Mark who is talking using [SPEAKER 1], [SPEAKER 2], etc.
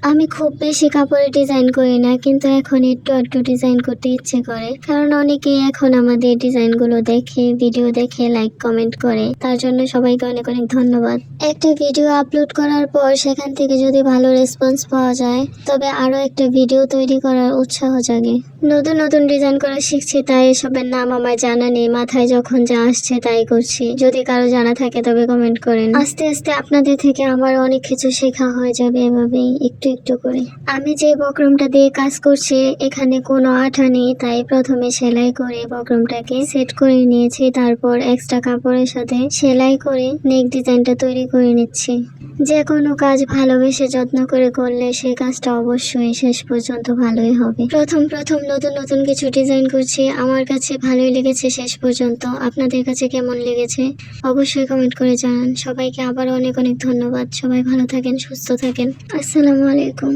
[SPEAKER 1] আমি খুব বেশি কাপড়ে ডিজাইন করি না, কিন্তু এখন একটু একটু ডিজাইন করতে ইচ্ছে করে, কারণ অনেকেই এখন আমাদের ডিজাইনগুলো দেখে, ভিডিও দেখে লাইক কমেন্ট করে। তার জন্য সবাইকে অনেক অনেক ধন্যবাদ। একটা ভিডিও আপলোড করার পর সেখান থেকে যদি ভালো রেসপন্স পাওয়া যায়, তবে আরো একটা ভিডিও তৈরি করার উৎসাহ জাগে। নতুন নতুন ডিজাইন করা শিখছি, তাই এসবের নাম আমার জানা নেই, মাথায় যখন যা আসছে তাই করছি। যদি কারো জানা থাকে তবে কমেন্ট করেন। আস্তে আস্তে আপনাদের থেকে আমার অনেক কিছু শেখা হয়ে যাবে এভাবেই একটু একটু করে। আমি যে বক্রমটা দিয়ে কাজ করছি এখানে কোনো আঠা নেই, তাই প্রথমে সেলাই করে বক্রমটাকে সেট করে নিয়েছি, তারপর এক্সট্রা কাপড়ের সাথে সেলাই করে নেক ডিজাইনটা তৈরি করে নিচ্ছি। যে কোনো কাজ ভালোবেসে যত্ন করে করলে সেই কাজটা অবশ্যই শেষ পর্যন্ত ভালোই হবে। প্রথম নতুন নতুন কিছু ডিজাইন করছি, আমার কাছে ভালোই লেগেছে শেষ পর্যন্ত। আপনাদের কাছে কেমন লেগেছে অবশ্যই কমেন্ট করে জানান। সবাইকে আবার অনেক অনেক ধন্যবাদ। সবাই ভালো থাকেন, সুস্থ থাকেন। আসসালামু আলাইকুম।